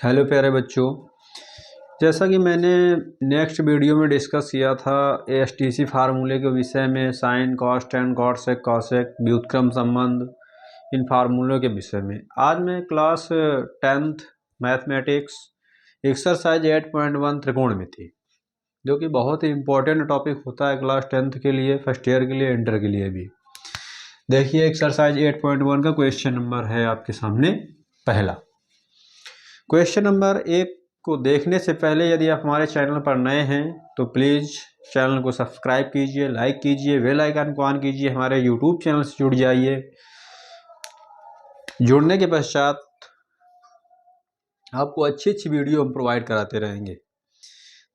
Hello प्यारे बच्चों, जैसा कि मैंने नेक्स्ट वीडियो में डिस्कस किया था एएसटीसी फार्मूले के विषय में sine cos tan cot sec cosec व्युत्क्रम संबंध इन फार्मूलों के विषय में आज मैं क्लास 10th मैथमेटिक्स एक्सरसाइज 8.1 त्रिकोणमिति, जो कि बहुत ही इम्पोर्टेंट टॉपिक होता है क्लास 10th के लिए, फर्स्ट ईयर के लिए, इंटर के लिए भी। देखिए एक्सरसाइज 8.1 का क्वेश्चन नंबर है आपके सामने पहला। क्वेश्चन नंबर 1 को देखने से पहले यदि आप हमारे चैनल पर नए हैं तो प्लीज़ चैनल को सब्सक्राइब कीजिए, लाइक कीजिए, बेल आइकन को ऑन कीजिए, हमारे यूट्यूब चैनल से जुड़ जाइए। जुड़ने के पश्चात आपको अच्छी वीडियो हम प्रोवाइड कराते रहेंगे।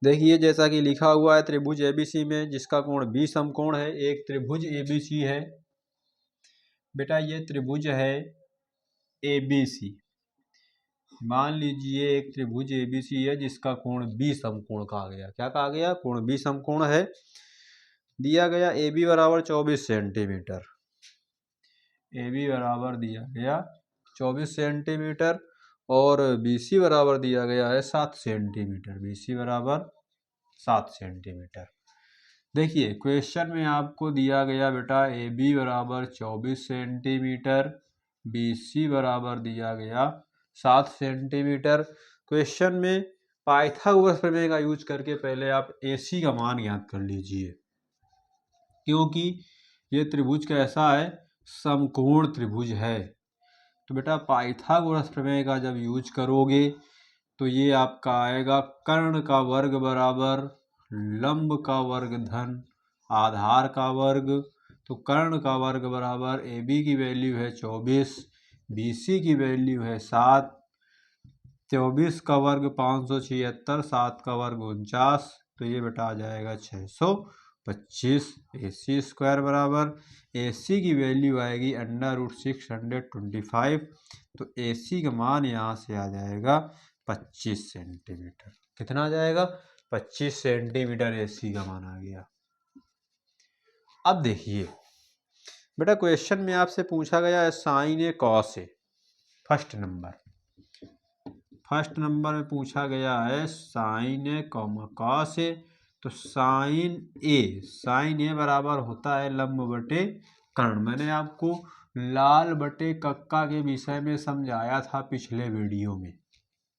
देखिए जैसा कि लिखा हुआ है त्रिभुज एबीसी में जिसका कोण 20 समकोण है। एक त्रिभुज एबीसी है बेटा, ये त्रिभुज है एबीसी। मान लीजिए एक त्रिभुज एबीसी है जिसका कोण 20 समकोण कहा गया। क्या कहा गया? कोण 20 समकोण है। दिया गया ए बी बराबर 24 सेंटीमीटर। ए बी बराबर दिया गया 24 सेंटीमीटर और बी सी बराबर दिया गया है 7 सेंटीमीटर। बी सी बराबर 7 सेंटीमीटर। देखिए क्वेश्चन में आपको दिया गया बेटा ए बी बराबर 24 सेंटीमीटर, बी सी बराबर दिया गया 7 सेंटीमीटर। क्वेश्चन में पाइथागोरस प्रमेय का यूज करके पहले आप AC का मान ज्ञात कर लीजिए, क्योंकि ये त्रिभुज कैसा है? समकोण त्रिभुज है। तो बेटा पाइथागोरस प्रमेय का जब यूज करोगे तो ये आपका आएगा कर्ण का वर्ग बराबर लंब का वर्ग धन आधार का वर्ग। तो कर्ण का वर्ग बराबर AB की वैल्यू है 24, BC की वैल्यू है 7, 24 का वर्ग 576, 7 का वर्ग 49, तो ये बेटा आ जाएगा 625। AC स्क्वायर बराबर AC की वैल्यू आएगी √625। तो AC का मान यहाँ से आ जाएगा 25 सेंटीमीटर। कितना आ जाएगा? 25 सेंटीमीटर AC का मान आ गया। अब देखिए बेटा क्वेश्चन में आपसे पूछा गया है sign A cos A. First number में पूछा गया है साइन ए कॉस ए। तो साइन ए बराबर होता है लंब बटे कर्ण। मैंने आपको लाल बटे कक्का के विषय में समझाया था पिछले वीडियो में,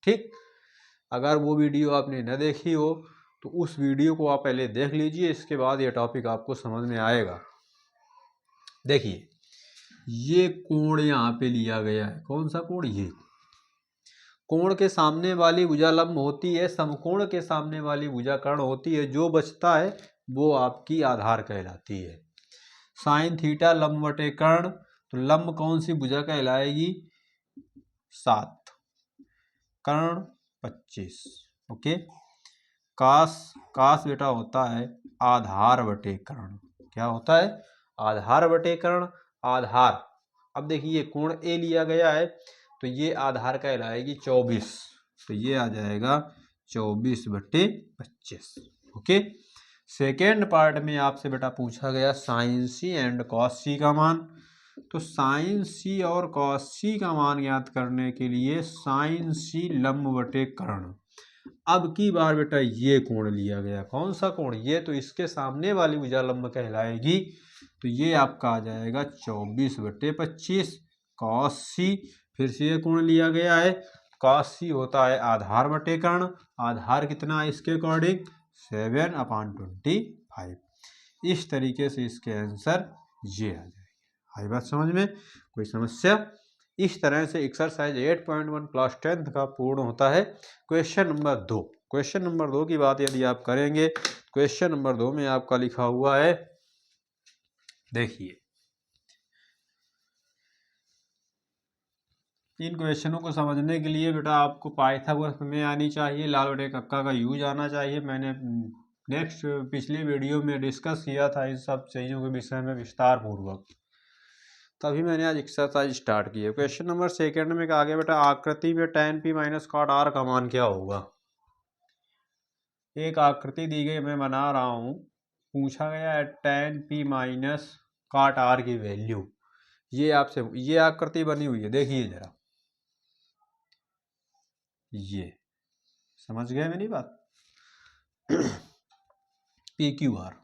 ठीक? अगर वो वीडियो आपने न देखी हो तो उस वीडियो को आप पहले देख लीजिए, इसके बाद ये टॉपिक आपको समझ में आएगा। देखिए ये कोण यहाँ पे लिया गया है। कौन सा कोण? ये कोण के सामने वाली भुजा लंब होती है, समकोण के सामने वाली भुजा कर्ण होती है। जो बचता है वो आपकी आधार कहलाती है। साइन थीटा लंब बटे कर्ण, तो लंब कौन सी भुजा कहलाएगी? 7, कर्ण 25। ओके। कास बेटा होता है आधार बटे कर्ण। क्या होता है? आधार बटे कर्ण। आधार, अब देखिए कोण ए लिया गया है तो ये आधार कहलाएगी 24, तो ये आ जाएगा 24 बटे 25। ओके। सेकेंड पार्ट में आपसे बेटा पूछा गया साइन सी एंड कॉस सी का मान। तो साइन सी और कॉस सी का मान ज्ञात करने के लिए साइन सी लंब बटे कर्ण। अब की बार बेटा ये कोण लिया गया। कौन सा कोण? ये तो इसके सामने वाली भुजा लंब कहलाएगी, तो ये आपका आ जाएगा 24 बटे 25। कॉस सी, फिर से ये कोण लिया गया है। कॉस सी होता है आधार बटे कर्ण। आधार कितना है इसके अकॉर्डिंग? 7/25। इस तरीके से इसके आंसर ये आ जाएगा। आई बात समझ में? कोई समस्या? इस तरह से एक्सरसाइज 8.1 क्लास 10th का पूर्ण होता है। Question number 2। क्वेश्चन नंबर 2 की बात यदि आप करेंगे, क्वेश्चन नंबर 2 में आपका लिखा हुआ है, देखिए इन क्वेश्चनों को समझने के लिए बेटा आपको पाइथागोरस प्रमेय आनी चाहिए, लाल बटे कक्का का यूज आना चाहिए। मैंने पिछली वीडियो में डिस्कस किया था इन सब चीज़ों के विषय में विस्तार पूर्वक, तभी मैंने आज एक्सरसाइज स्टार्ट की है। क्वेश्चन नंबर सेकेंड में कहा गया बेटा आकृति में tan p minus cot r का मान क्या होगा? एक आकृति दी गई, मैं बना रहा हूँ। पूछा गया है tan p minus cot r की वैल्यू। ये आपसे ये आकृति बनी हुई है, देखिए जरा। ये समझ गए मेरी बात। पी क्यू आर,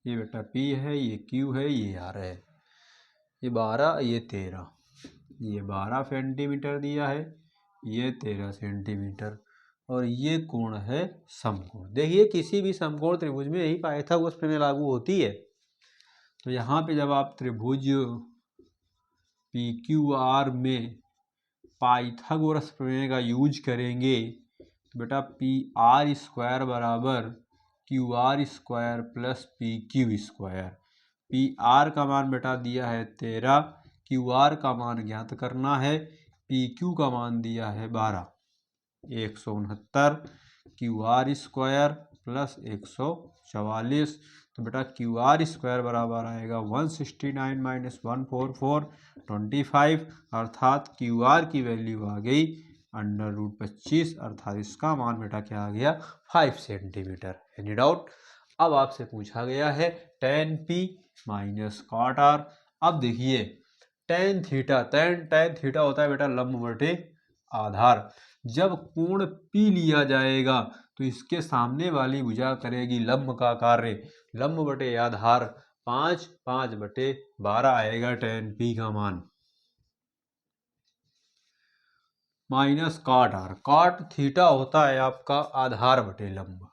ये बेटा पी है, ये क्यू है, ये आर है। ये 12, ये 13, ये 12 सेंटीमीटर दिया है, ये 13 सेंटीमीटर, और ये कोण है समकोण। देखिए किसी भी समकोण त्रिभुज में यही पाइथागोरस प्रमेय लागू होती है। तो यहाँ पे जब आप त्रिभुज पी क्यू आर में पाइथागोरस प्रमेय का यूज करेंगे तो बेटा पी आर स्क्वायर बराबर Q R square plus P Q square. P R का मान बेटा दिया है 13, क्यू आर का मान ज्ञात करना है, पी क्यू का मान दिया है 12, 169 क्यू आर स्क्वायर प्लस 144। तो बेटा क्यू आर स्क्वायर बराबर आएगा 169 माइनस 144 25, अर्थात क्यू आर की वैल्यू आ गई √25, अर्थात इसका मान बेटा क्या आ गया 5 सेंटीमीटर। Any doubt? अब आपसे पूछा गया है tan p minus cot r। अब देखिए tan थीटा होता है बेटा लंब बटे आधार। जब कोण P लिया जाएगा तो इसके सामने वाली भुजा करेगी लंब का कार्य, लंब बटे आधार 5, 5/12 आएगा tan P का मान, minus cot r। Cot theta होता है आपका आधार बटे लंब,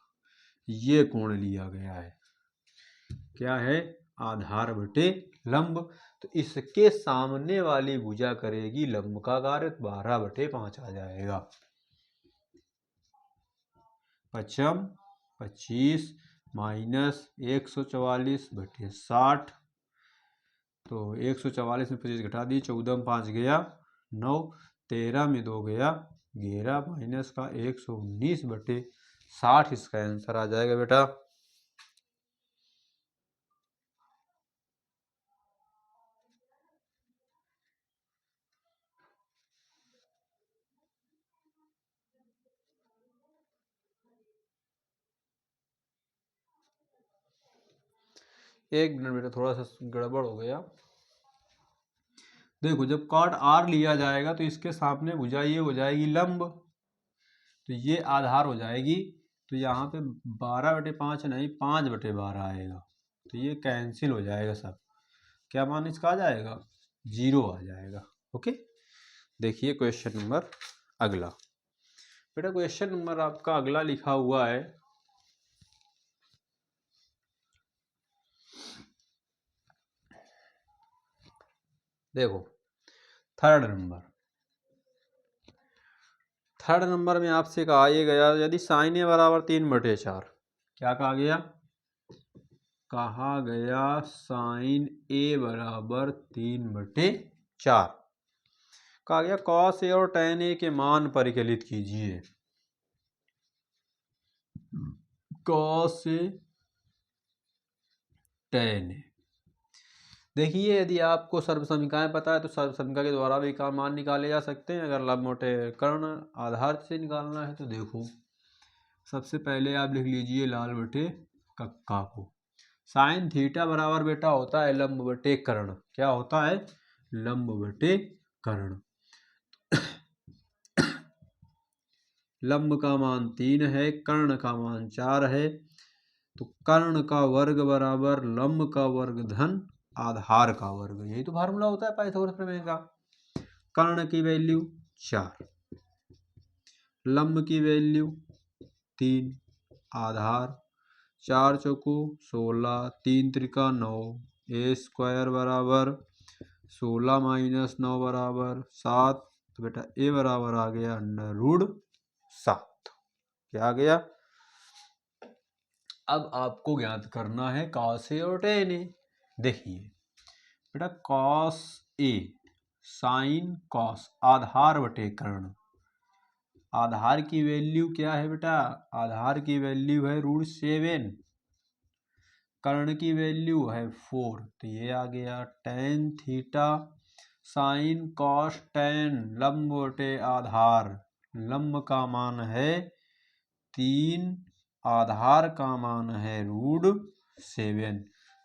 ये कोण लिया गया है, क्या है आधार बटे लंब। तो इसके सामने वाली भुजा करेगी लंब का कार्य, 12/5 आ जाएगा। पचम 25 माइनस 144/60, तो 144 में 25 घटा दी, 14 में 5 गया 9, 13 में 2 गया 11, माइनस का 119/60 इसका आंसर आ जाएगा बेटा। एक मिनट बेटा थोड़ा सा गड़बड़ हो गया। देखो जब कॉट आर लिया जाएगा तो इसके सामने भुजा ये हो जाएगी लंब, तो ये आधार हो जाएगी, तो यहाँ पे 12/5 नहीं 5/12 आएगा, तो ये कैंसिल हो जाएगा सब। क्या मान इसका आ जाएगा 0 आ जाएगा। ओके, देखिए क्वेश्चन नंबर अगला। बेटा क्वेश्चन नंबर आपका अगला लिखा हुआ है, देखो थर्ड नंबर में आपसे कहा ये गया यदि साइन ए बराबर 3/4, क्या कहा गया साइन ए बराबर 3/4, कहा गया कॉस ए और टैन ए के मान परिकलित कीजिए। कॉस ए टैन ए, देखिए यदि आपको सर्वसमीकाएं पता है तो सर्वसमीका के द्वारा भी का मान निकाले जा सकते हैं। अगर लंब मोटे कर्ण आधार से निकालना है तो देखो सबसे पहले आप लिख लीजिए लाल बटे कक्का को। साइन थीटा बराबर बेटा होता है लंब बटे कर्ण, क्या होता है लंब बटे कर्ण। लंब का मान 3 है, कर्ण का मान 4 है, तो कर्ण का वर्ग बराबर लंब का वर्ग धन आधार का वर्ग, यही तो फार्मूला होता है पाइथागोरस प्रमेय का। कर्ण की वैल्यू 4, लंब की वैल्यू 3, आधार 4 चौको 16, 3 त्रिका 9, ए स्क्वायर बराबर 16 माइनस 9 बराबर 7, तो बेटा ए बराबर आ गया √7, क्या आ गया। अब आपको ज्ञात करना है कॉस ए और टेन ए। देखिए बेटा कॉस ए साइन कॉस आधार बटे कर्ण, आधार की वैल्यू क्या है बेटा आधार की वैल्यू है √7, कर्ण की वैल्यू है 4, तो ये आ गया tan theta sine cos tan लंब बटे आधार, लंब का मान है 3, आधार का मान है √7,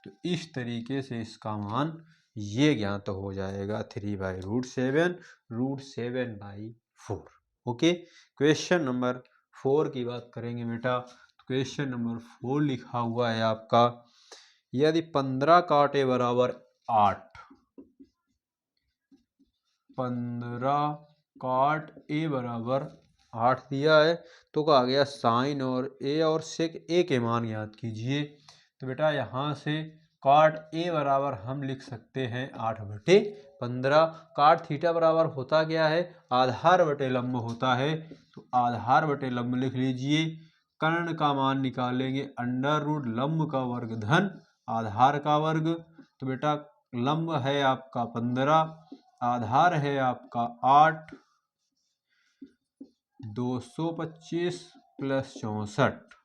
तो इस तरीके से इसका मान ये ज्ञात हो जाएगा 3/√7, √7/4। ओके, क्वेश्चन नंबर 4 की बात करेंगे बेटा। क्वेश्चन नंबर 4 लिखा हुआ है आपका, यदि 15 काटे बराबर 8, 15 काट ए बराबर 8 दिया है, तो कहा गया साइन और ए और सेक ए के मान ज्ञात कीजिए। तो बेटा यहाँ से काट ए बराबर हम लिख सकते हैं 8/15। काट थीटा बराबर होता क्या है, आधार बटे लंब होता है, तो आधार बटे लंब लिख लीजिए। कर्ण का मान निकालेंगे अंडर रूट लंब का वर्ग धन आधार का वर्ग। तो बेटा लंब है आपका 15, आधार है आपका 8, 225 प्लस 64,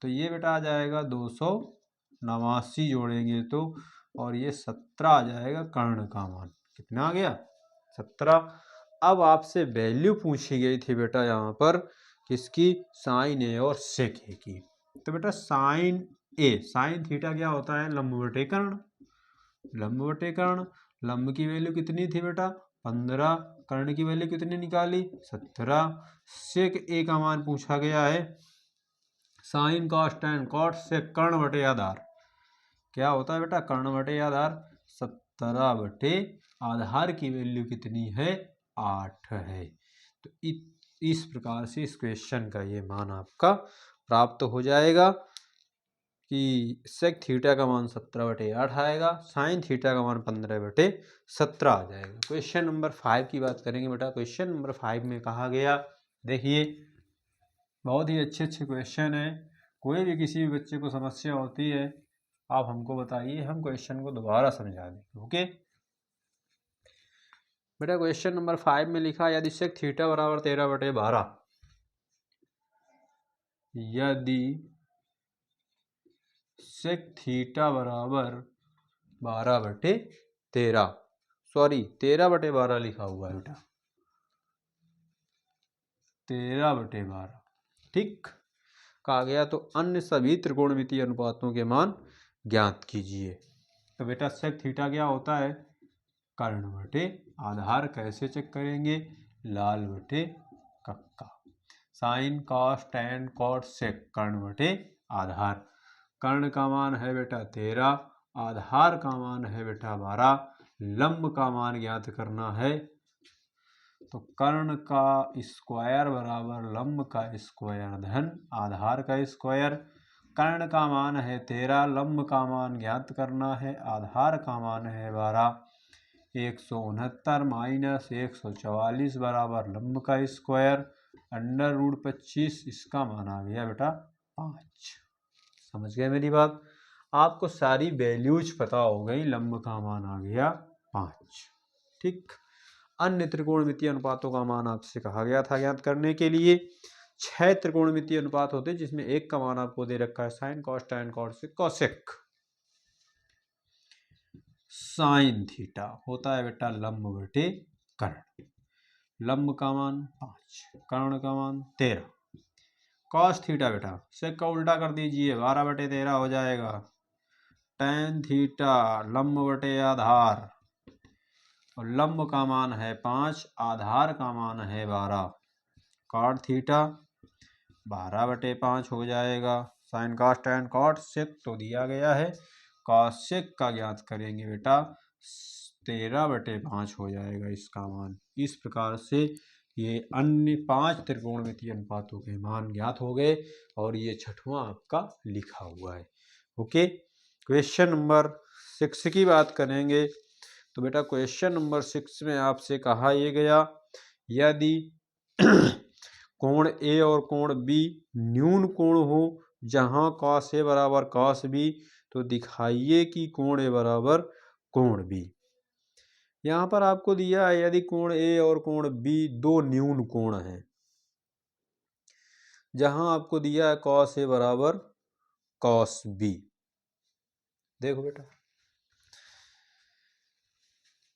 तो ये बेटा आ जाएगा 289 जोड़ेंगे तो, और ये 17 आ जाएगा। कर्ण का मान कितना आ गया, 17। अब आपसे वैल्यू पूछी गई थी बेटा यहाँ पर किसकी, साइन ए और सेक ए की। तो बेटा साइन ए, साइन थीटा क्या होता है, लंब बटे कर्ण, लंब बटे कर्ण। लंब की वैल्यू कितनी थी बेटा 15, कर्ण की वैल्यू कितनी निकाली 17। सेक ए का मान पूछा गया है, sign cos tan cot sec कर्ण बटे आधार। क्या होता है बेटा, कर्ण बटे आधार, 17 बटे आधार की वैल्यू कितनी है 8 है। तो इस प्रकार से इस क्वेश्चन का ये मान आपका प्राप्त हो जाएगा कि सेक थीटा का मान 17/8 आएगा, साइन थीटा का मान 15/17 आ जाएगा। क्वेश्चन नंबर 5 की बात करेंगे बेटा। क्वेश्चन नंबर 5 में कहा गया, देखिए बहुत ही अच्छे क्वेश्चन है। कोई भी किसी भी बच्चे को समस्या होती है आप हमको बताइए, हम क्वेश्चन को दोबारा समझा देंगे। ओके बेटा, क्वेश्चन नंबर 5 में लिखा, यदि सेक थीटा बराबर 13/12, यदि सेक थीटा बराबर 12/13, सॉरी 13/12 लिखा हुआ है बेटा, 13/12 ठीक कहा गया। तो अन्य सभी त्रिकोणमितीय अनुपातों के मान ज्ञात कीजिए। तो बेटा सेक थीटा क्या होता है, कर्ण बटे आधार। कैसे चेक करेंगे, लाल बटे कक्का। Sin cos tan cot sec कर्ण बटे आधार। कर्ण का मान है बेटा 13, आधार का मान है बेटा 12, लंब का मान ज्ञात करना है। तो कर्ण का स्क्वायर बराबर लंब का स्क्वायर धन आधार का स्क्वायर। कर्ण का मान है 13, लंब का मान ज्ञात करना है, आधार का मान है 12। 169 माइनस 144 बराबर लंब का स्क्वायर अंडर रूट 25, इसका मान आ गया बेटा 5। समझ गए मेरी बात, आपको सारी वैल्यूज पता हो गई, लंब का मान आ गया 5। ठीक, अन्य त्रिकोणमितीय अनुपातों का मान आपसे कहा गया था ज्ञात करने के लिए। 6 त्रिकोणमितीय अनुपात होते हैं जिसमें एक का मान आपको दे रखा है sign cos tan cot sec cosec. Sine theta होता है बेटा लंब बटे कर्ण, लंब का मान 5, कर्ण का मान 13। कॉस थीटा बेटा सेक का उल्टा कर दीजिए, 12/13 हो जाएगा। टैन थीटा लंब बटे आधार, और लंब का मान है 5, आधार का मान है 12। कॉट थीटा 12/5 हो जाएगा। Sine cos tan cot sec तो दिया गया है, कॉस सेक का ज्ञात करेंगे बेटा 13/5 हो जाएगा इसका मान। इस प्रकार से ये अन्य 5 त्रिकोणमितीय अनुपातों के मान ज्ञात हो गए, और ये छठवां आपका लिखा हुआ है। ओके, क्वेश्चन नंबर 6 की बात करेंगे। तो बेटा क्वेश्चन नंबर 6 में आपसे कहा यह गया, यदि कोण ए और कोण बी न्यून कोण हो जहां कॉस ए बराबर कॉस बी, तो दिखाइए कि कोण ए बराबर कोण बी। यहां पर आपको दिया है यदि कोण ए और कोण बी दो न्यून कोण हैं, जहां आपको दिया है कॉस ए बराबर कॉस बी। देखो बेटा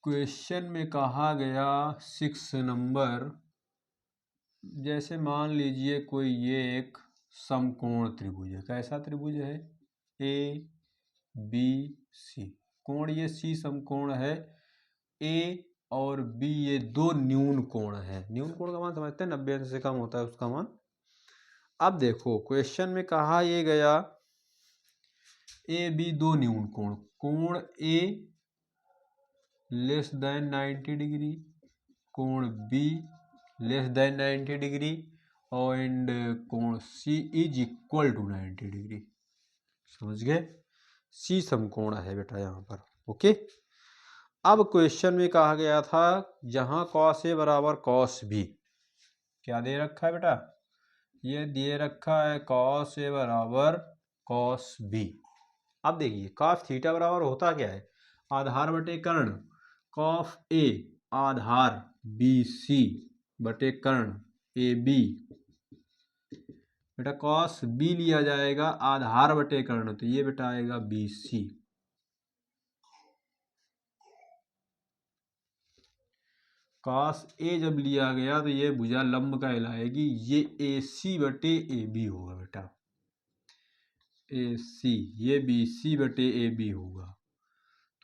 क्वेश्चन में कहा गया 6 नंबर, जैसे मान लीजिए कोई ये एक समकोण त्रिभुज है। कैसा त्रिभुज है, ए बी सी, कोण ये सी समकोण है। ए और बी, ये दो न्यून कोण है। न्यून कोण का मान समझते हैं, 90 अंश से कम होता है उसका मान। अब देखो क्वेश्चन में कहा ये गया ए बी दो न्यून कोण, कोण ए लेस देन 90 डिग्री, कोण बी लेस देन 90 डिग्री, और एंड कोण सी इज इक्वल टू 90 डिग्री। समझ गए? सी समकोण है बेटा यहाँ पर। ओके, अब क्वेश्चन में कहा गया था जहां कॉस ए बराबर कॉस बी, क्या दे रखा है बेटा? ये दे रखा है कॉस ए बराबर कॉस बी। अब देखिए कॉस थीटा बराबर होता क्या है? आधार बटे कर्ण, cos A Aadhaar B C बटे कर्ण ए बी। बेटा कॉस बी लिया जाएगा आधार बटे कर्ण, तो ये बेटा आएगा बी सी। कॉस ए जब लिया गया तो ये भुजा लंब कहलाएगी, ये ए सी बटे ए बी होगा बेटा, ए सी, ये बी सी बटे ए बी होगा।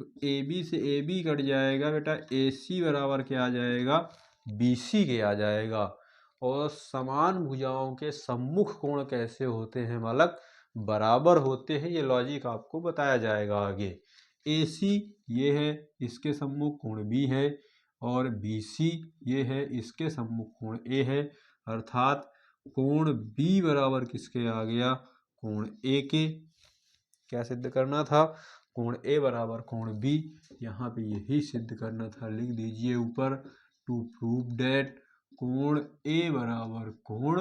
तो ए बी से ए बी कट जाएगा बेटा, ए सी बराबर क्या आ जाएगा? बी सी के आ जाएगा। और समान भुजाओं के सम्मुख कोण कैसे होते हैं बालक? बराबर होते हैं। ये लॉजिक आपको बताया जाएगा आगे। ए सी ये है, इसके सम्मुख कोण बी है, और बी सी ये है, इसके सम्मुख कोण ए है। अर्थात कोण बी बराबर किसके आ गया? कोण ए के। क्या सिद्ध करना था? कोण ए बराबर कोण बी। यहाँ पे यही सिद्ध करना था, लिख दीजिए ऊपर, टू प्रूव डेट कोण ए बराबर कोण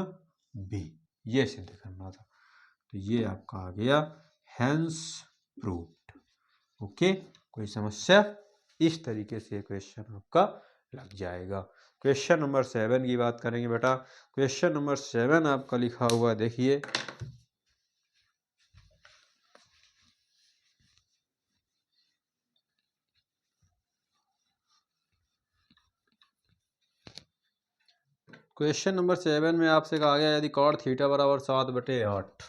बी, ये सिद्ध करना था। तो ये आपका आ गया हेंस प्रूव्ड। ओके, कोई समस्या? इस तरीके से क्वेश्चन आपका लग जाएगा। क्वेश्चन नंबर 7 की बात करेंगे बेटा। क्वेश्चन नंबर 7 आपका लिखा हुआ देखिए, क्वेश्चन नंबर 7 में आपसे कहा गया यदि कॉट थीटा बराबर 7/8,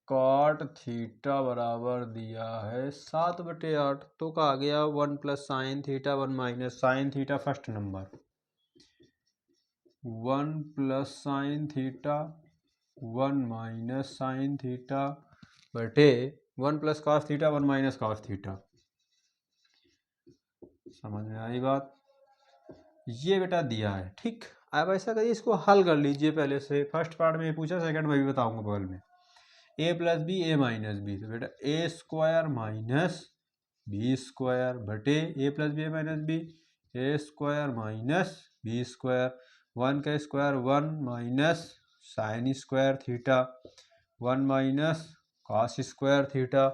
कॉट थीटा बराबर दिया है 7/8, तो कहा गया 1 plus sine theta 1 minus sine theta, first number 1 plus sine theta 1 minus sine theta बटे 1 plus cos theta 1 minus cos theta. समझ में आई बात? ये बेटा दिया है, ठीक। अब ऐसा करिए, इसको हल कर लीजिए पहले से। फर्स्ट पार्ट में पूछा, सेकंड में भी बताऊंगा बगल में। A plus B, A minus B, तो बेटा A square minus B square बटे A plus B A minus B, A square minus B square. 1 का square 1 minus sin square theta 1 minus cos square theta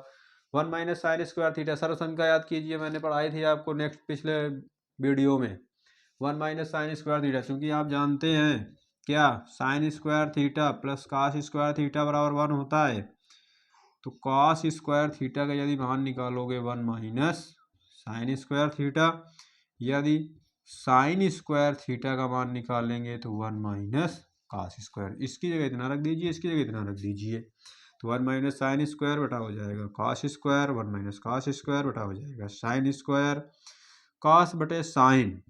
1 minus sin square theta. सर्व संख्या याद कीजिए, मैंने पढ़ाई थी आपको नेक्स्ट पिछले वीडियो में। 1 माइनस साइन स्क्वायर थीटा, क्योंकि आप जानते हैं क्या, sign square theta plus cos square theta बराबर 1 होता है। तो कॉस स्क्वायर थीटा का यदि मान निकालोगे 1 माइनस साइन स्क्वायर थीटा, यदि साइन स्क्वायर थीटा का मान निकालेंगे तो 1 माइनस कॉस स्क्वायर। इसकी जगह इतना रख दीजिए, इसकी जगह इतना रख दीजिए, तो 1 माइनस साइन स्क्वायर बटा हो जाएगा cos square, 1 minus cos square बटा हो जाएगा साइन स्क्वायर। कॉस बटे साइन,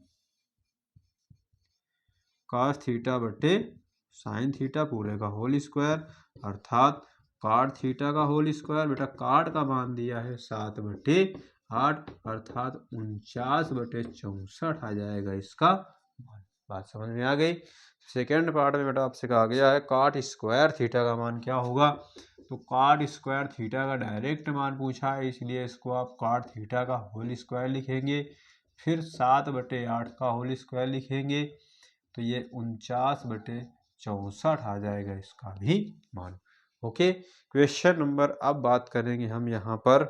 कॉस थीटा बटे साइन थीटा पूरे का होल स्क्वायर, अर्थात कॉट थीटा का होल स्क्वायर। बेटा कॉट का मान दिया है 7/8, अर्थात 49/64 आ जाएगा इसका मान। बात समझ में आ गई? सेकेंड पार्ट में बेटा आपसे कहा गया है कॉट स्क्वायर थीटा का मान क्या होगा। तो कॉट स्क्वायर थीटा का डायरेक्ट मान पूछा है, इसलिए इसको आप कॉट थीटा का होल स्क्वायर लिखेंगे, फिर 7/8 का होल स्क्वायर लिखेंगे, तो ये 49/64 आ जाएगा इसका भी मान। ओके, क्वेश्चन नंबर, अब बात करेंगे हम यहाँ पर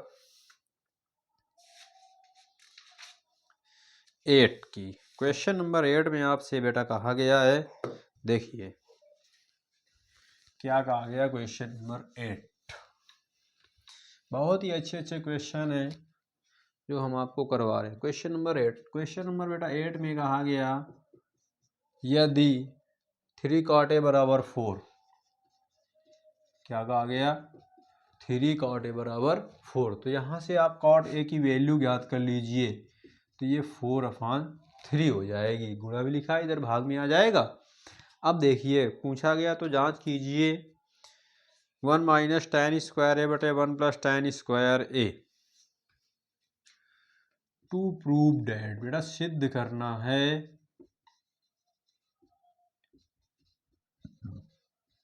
8 की। क्वेश्चन नंबर 8 में आपसे बेटा कहा गया है, देखिए क्या कहा गया। क्वेश्चन नंबर 8 बहुत ही अच्छे अच्छे क्वेश्चन है जो हम आपको करवा रहे हैं। क्वेश्चन नंबर 8, क्वेश्चन नंबर बेटा 8 में कहा गया यदि 3 cot A बराबर 4, क्या कहा गया, 3 cot A बराबर 4। तो यहाँ से आप cot A की वैल्यू ज्ञात कर लीजिए, तो ये 4/3 हो जाएगी। गुणा भी लिखा है, इधर भाग में आ जाएगा। अब देखिए पूछा गया तो जांच कीजिए। 1 माइनस tan स्क्वायर ए बटे 1 plus tan square A. To prove that, बेटा सिद्ध करना है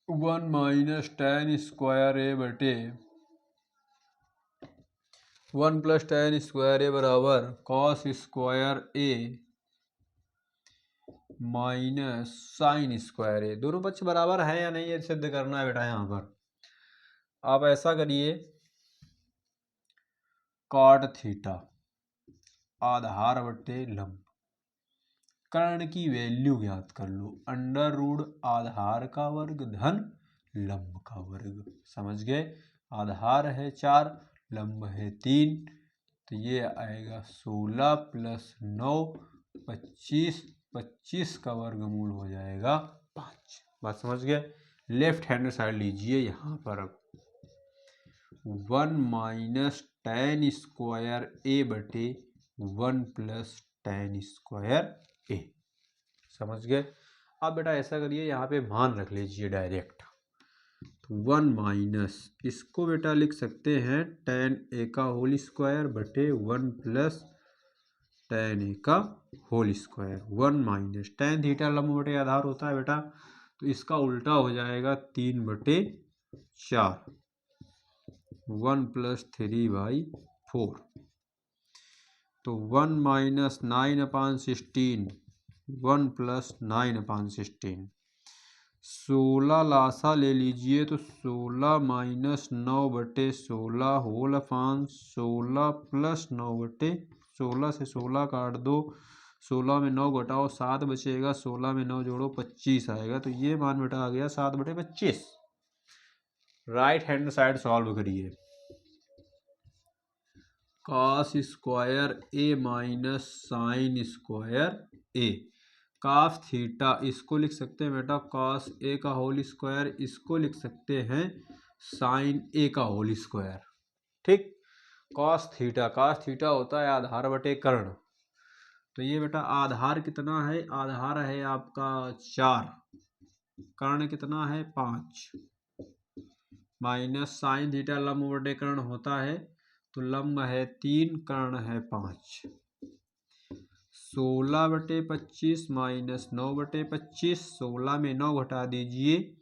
1 माइनस tan स्क्वायर ए बटे 1 प्लस tan स्क्वायर ए बराबर cos स्क्वायर ए माइनस साइन स्क्वायर ए। दोनों पक्ष बराबर है या नहीं, ये सिद्ध करना है बेटा। यहाँ पर आप ऐसा करिए, cot थीटा आधार बटे लंब, कर्ण की वैल्यू ज्ञात कर लो। अंडर रूट आधार का वर्ग धन लंब का वर्ग। समझ गए? आधार है 4, लंब है 3, तो ये आएगा 16 प्लस 9 25, 25 का वर्गमूल हो जाएगा 5। बात समझ गए? लेफ्ट हैंड साइड लीजिए यहाँ पर। अब 1 माइनस tan स्क्वायर ए बटे 1 प्लस tan स्क्वायर ए। समझ गए? अब बेटा ऐसा करिए, यहाँ पे मान रख लीजिए डायरेक्ट। तो 1 माइनस, इसको बेटा लिख सकते हैं tan ए का होल स्क्वायर बटे 1 प्लस tan ए का whole square. 1 minus tan theta लंब बटे आधार होता है बेटा, तो इसका उल्टा हो जाएगा 3/4। 1 प्लस 3/4। तो 1 माइनस 9/16, 1 प्लस 9/16। 16 लासा ले लीजिए, तो 16 माइनस 9/16 होल अपान 16 प्लस 9/16 से 16 काट दो, 16 में 9 घटाओ 7 बचेगा, 16 में 9 जोड़ो 25 आएगा। तो ये मान बेटा आ गया 7/25। राइट हैंड साइड सॉल्व करिए। cos स्क्वायर ए माइनस साइन स्क्वायर ए, काफ थीटा इसको लिख सकते हैं बेटा cos ए का होल स्क्वायर, इसको लिख सकते हैं साइन ए का होल स्क्वायर। ठीक? cos थीटा होता है आधार बटे कर्ण। तो ये बेटा आधार कितना है? आधार है आपका 4, कर्ण कितना है 5, माइनस साइन थीटा लंब बटे कर्ण होता है, तो लंब है 3, कर्ण है 5। 16/25 माइनस 9/25, 16 में 9 घटा दीजिए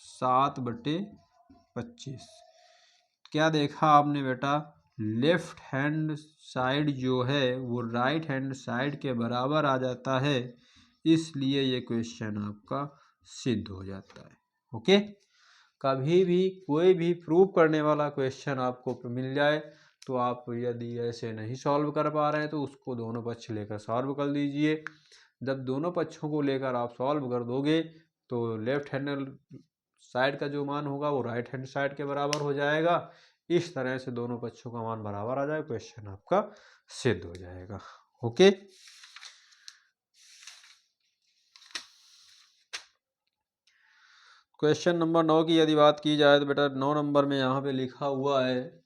7/25। क्या देखा आपने बेटा? लेफ्ट हैंड साइड जो है वो राइट हैंड साइड के बराबर आ जाता है, इसलिए ये क्वेश्चन आपका सिद्ध हो जाता है। ओके? कभी भी कोई भी प्रूव करने वाला क्वेश्चन आपको मिल जाए, तो आप यदि ऐसे नहीं सॉल्व कर पा रहे हैं तो उसको दोनों पक्ष लेकर सॉल्व कर दीजिए। जब दोनों पक्षों को लेकर आप सॉल्व कर दोगे तो लेफ्ट हैंड साइड का जो मान होगा वो राइट हैंड साइड के बराबर हो जाएगा। इस तरह से दोनों पक्षों का मान बराबर आ जाए, क्वेश्चन आपका सिद्ध हो जाएगा। ओके? क्वेश्चन नंबर 9 की यदि बात की जाए तो बेटा 9 नंबर में यहाँ पे लिखा हुआ है,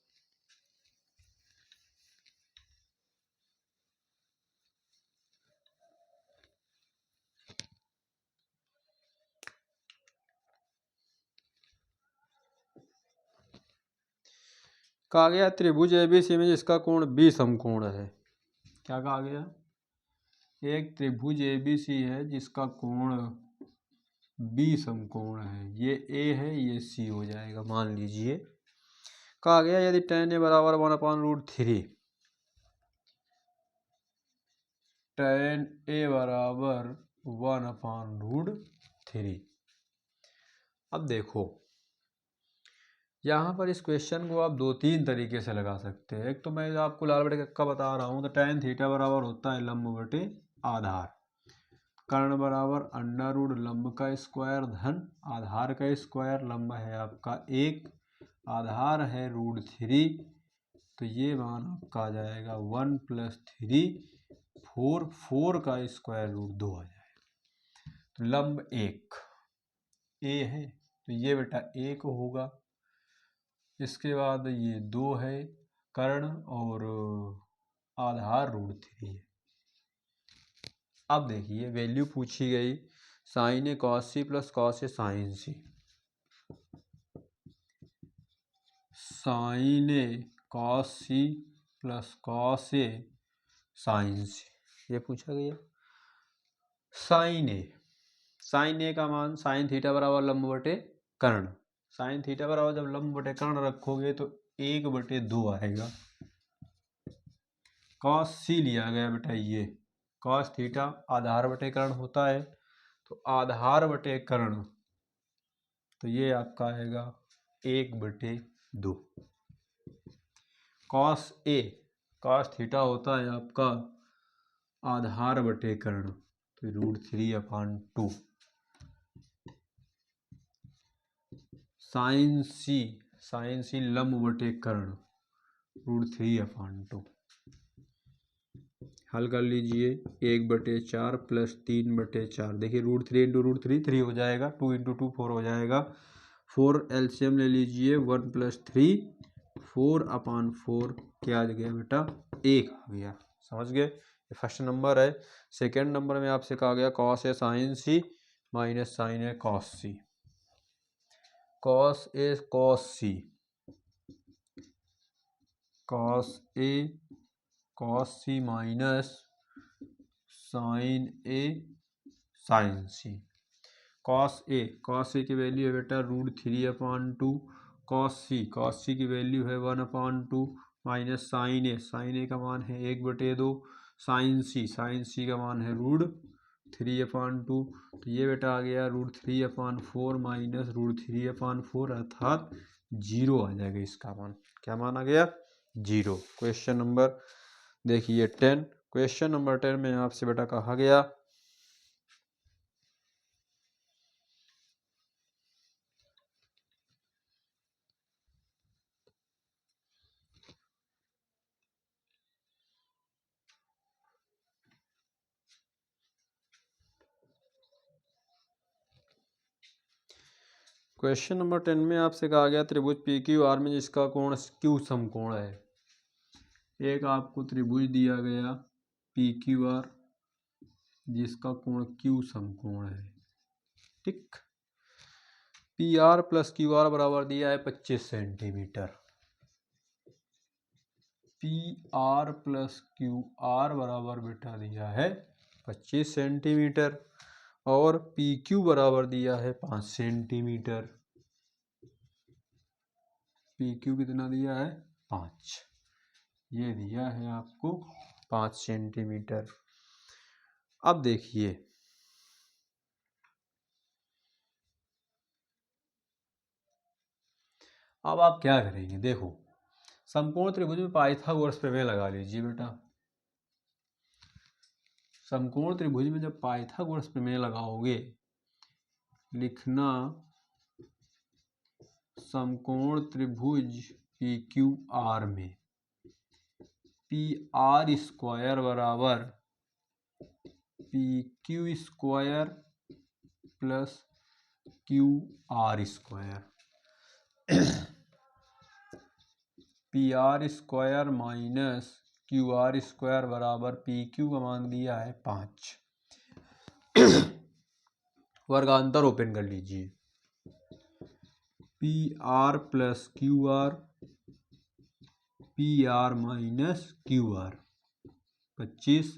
कहा गया त्रिभुज एबीसी में जिसका कोण 20 समकोण है। क्या कहा गया? एक त्रिभुज एबीसी है जिसका कोण 20 समकोण है। ये ए है, ये सी हो जाएगा मान लीजिए। कहा गया यदि tan ए बराबर 1/√3, tan ए बराबर 1/√3। अब देखो यहाँ पर इस क्वेश्चन को आप 2-3 तरीके से लगा सकते हैं। एक तो मैं आपको लाल बटे कक्का बता रहा हूँ, तो tan थीटा बराबर होता है लंब बटे आधार, कर्ण बराबर अंडर रूट लंब का स्क्वायर धन आधार का स्क्वायर। लंब है आपका 1, आधार है √3, तो ये मान आपका आ जाएगा 1 प्लस 3 4, 4 का स्क्वायर √2 आ जाएगा। तो लंब 1 ए है, तो ये बेटा 1 होगा। इसके बाद ये 2 है कर्ण और आधार √3 है। अब देखिए वैल्यू पूछी गई sign A cos C plus cos A sign C. Sign A cos C plus cos A sign सी ये पूछा गया। साइन ए का मान साइन थीटा बराबर लंब बटे कर्ण। साइन थीटा बराबर जब लंब बटे कर्ण रखोगे तो 1/2 आएगा। कॉस सी लिया गया बेटा, ये कॉस थीटा आधार बटे कर्ण होता है, तो आधार बटे कर्ण तो ये आपका आएगा 1/2। कॉस ए कॉस थीटा होता है आपका आधार बटे कर्ण तो √3/2। साइन सी लंब बटे कर्ण √3/2। हल कर लीजिए 1/4 प्लस 3/4। देखिए √3 × √3 3 हो जाएगा, 2 × 2 4 हो जाएगा। 4 एलसीएम ले लीजिए, 1 + 3 4/4 क्या आ गया बेटा 1 आ गया। समझ गए, ये फर्स्ट नंबर है। सेकेंड नंबर में आपसे कहा गया cos A sign C minus sign A cos C. Cos A cos C, cos A cos C minus sign A sign C. Cos A की वैल्यू है बेटा √3/2। कॉस सी की वैल्यू है 1/2 माइनस साइन ए का मान है 1/2। साइन सी का मान है √3/2। तो ये बेटा आ गया √3/4 माइनस √3/4 अर्थात 0 आ जाएगा। इसका मान क्या मान आ गया 0। क्वेश्चन नंबर देखिए 10। क्वेश्चन नंबर 10 में आपसे बेटा कहा गया क्वेश्चन नंबर 10 में आपसे कहा गया त्रिभुज पी क्यू आर में जिसका कोण क्यू समकोण है। एक आपको त्रिभुज दिया गया पी क्यू आर जिसका कोण क्यू समकोण है। ठीक, P R plus Q R बराबर दिया है 25 centimetre. P R plus Q R बराबर बेटा दिया है 25 सेंटीमीटर और पी क्यू बराबर दिया है 5 सेंटीमीटर। पी क्यू कितना दिया है 5, ये दिया है आपको 5 सेंटीमीटर। अब देखिए अब आप क्या करेंगे, देखो समकोण त्रिभुज में पाइथागोरस प्रमेय लगा लीजिए बेटा। समकोण त्रिभुज में जब पाइथागोरस प्रमेय लगाओगे, लिखना समकोण त्रिभुज पी क्यू आर में पी आर स्क्वायर बराबर P Q square plus Q R square. P R square minus Q R square बराबर पी क्यू का मान दिया है 5। वर्गांतर ओपन कर लीजिए, P R plus Q R P R minus Q R 25।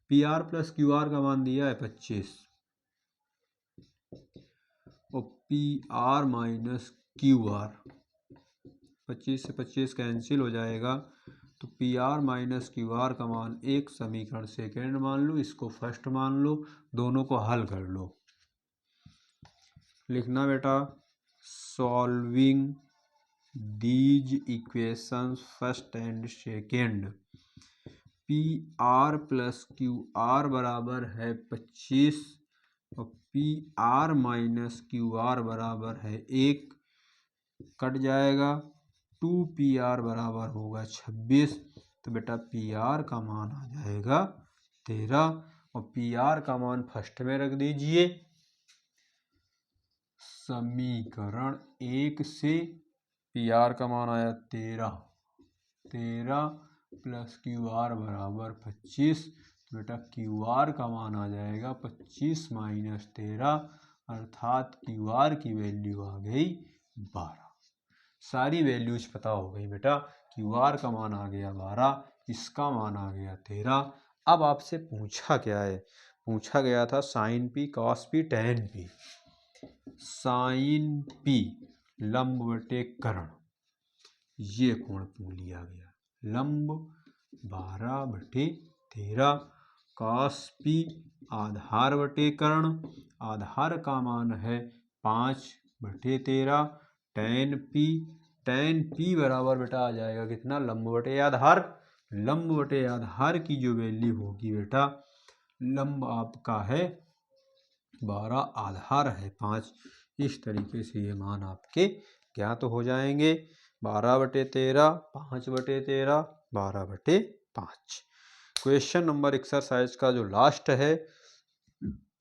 P R plus Q R का मान दिया है 25 और P R minus Q R 25 से 25 कैंसिल हो जाएगा, तो P R minus Q R का मान एक समीकरण सेकेंड मान लो, इसको फर्स्ट मान लो, दोनों को हल कर लो। लिखना बेटा solving these equations first and second. P R plus Q R बराबर है 25 और P R minus Q R बराबर है 1, कट जाएगा 2pr बराबर होगा 26। तो बेटा pr का मान आ जाएगा 13 और pr का मान फर्स्ट में रख दीजिए। समीकरण 1 से पी आर का मान आया 13 प्लस क्यू आर बराबर 25। तो बेटा क्यू आर का मान आ जाएगा 25 माइनस 13, अर्थात क्यू आर की वैल्यू आ गई 12। सारी वैल्यूज पता हो गई बेटा। क्यू आर का मान आ गया 12, इसका मान आ गया 13। अब आपसे पूछा क्या है, पूछा गया था sine P cos P tan P. Sine P लंब बटे कर्ण, ये कोण पूछ लिया गया। लंब 12/13, कॉस पी आधार बटे कर्ण, आधार का मान है 5/13, टेन पी बराबर बेटा आ जाएगा कितना, लंब बटे आधार। लंब बटे आधार की जो वैल्यू होगी बेटा, लंब आपका है 12, आधार है 5। इस तरीके से ये मान आपके ज्ञात हो जाएंगे। 12/13, 5/13, 12/5। क्वेश्चन नंबर एक्सरसाइज का जो लास्ट है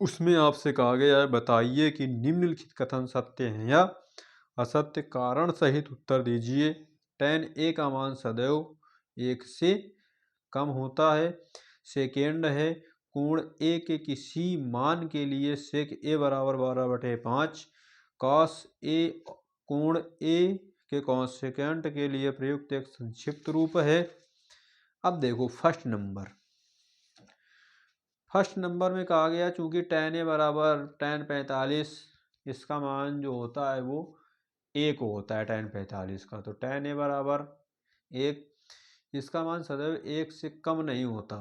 उसमें आपसे कहा गया है बताइए कि निम्नलिखित कथन सत्य हैं या असत्य, कारण सहित उत्तर दीजिए। tan a का मान सदैव 1 से कम होता है। सेकेंड है कोण a के किसी मान के लिए sec a बराबर 12/5। cos a कोण a के कॉन्सेकेंट के लिए प्रयुक्त एक संक्षिप्त रूप है। अब देखो फर्स्ट नंबर में कहा गया चूंकि tan a बराबर tan 45, इसका मान जो होता है वो 1 होता है tan 45 का, तो tan a बराबर 1, इसका मान सदैव 1 से कम नहीं होता।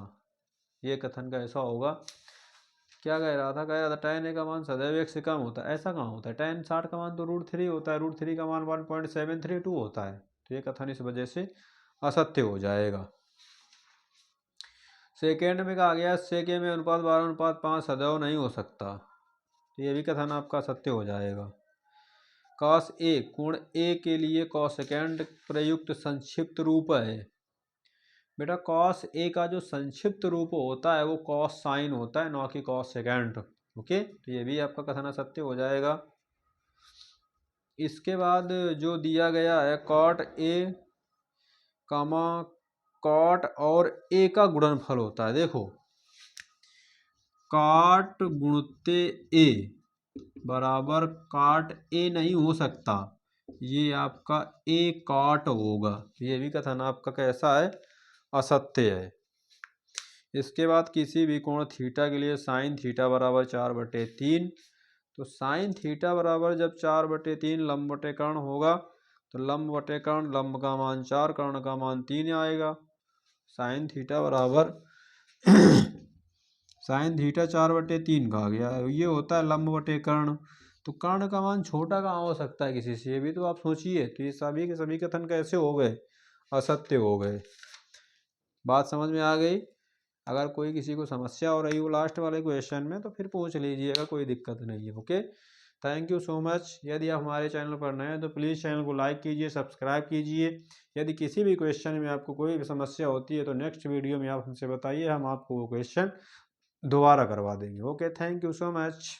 ये कथन का ऐसा होगा, क्या कह रहा था tan a का मान सदैव 1 से कम होता है। ऐसा कहाँ होता है, tan 60 का मान तो √3 होता है, √3 का मान 1.732 होता है। तो ये कथन इस वजह से असत्य हो जाएगा। सेकेंड में कहा गया sec a में अनुपात 12:5 सदैव नहीं हो सकता, तो ये भी कथन आपका सत्य हो जाएगा। cos a कोण a के लिए कॉसेकेंट प्रयुक्त संक्षिप्त रूप है। बेटा cos a का जो संक्षिप्त रूप होता है वो cos साइन होता है, ना कि कॉसेकेंट। ओके, तो ये भी आपका कथन सत्य हो जाएगा। इसके बाद जो दिया गया है cot a कामा cot और a का गुणनफल होता है। देखो cot गुणते a बराबर cot a नहीं हो सकता, ये आपका a cot होगा। ये भी कथन आपका कैसा है, असत्य है। इसके बाद किसी भी कोण थीटा के लिए साइन थीटा बराबर 4/3, तो साइन थीटा बराबर जब 4/3 लंब बटे कर्ण होगा, तो लंब बटे कर्ण, लंब का मान 4, कर्ण का मान 3 आएगा। साइन थीटा बराबर साइन थीटा 4/3 का आ गया, ये होता है लंब बटे कर्ण। तो कर्ण का मान छोटा कहाँ हो सकता है किसी से, ये भी तो आप सोचिए। तो ये सभी के सभी कथन कैसे हो गए, असत्य हो गए। बात समझ में आ गई। अगर कोई किसी को समस्या हो रही हो लास्ट वाले क्वेश्चन में तो फिर पूछ लीजिएगा, कोई दिक्कत नहीं है। Okay, thank you so much. यदि आप हमारे चैनल पर नए हैं तो प्लीज़ चैनल को लाइक कीजिए, सब्सक्राइब कीजिए। यदि किसी भी क्वेश्चन में आपको कोई भी समस्या होती है तो नेक्स्ट वीडियो में आप हमसे बताइए, हम आपको वो क्वेश्चन दोबारा करवा देंगे। Okay, thank you so much.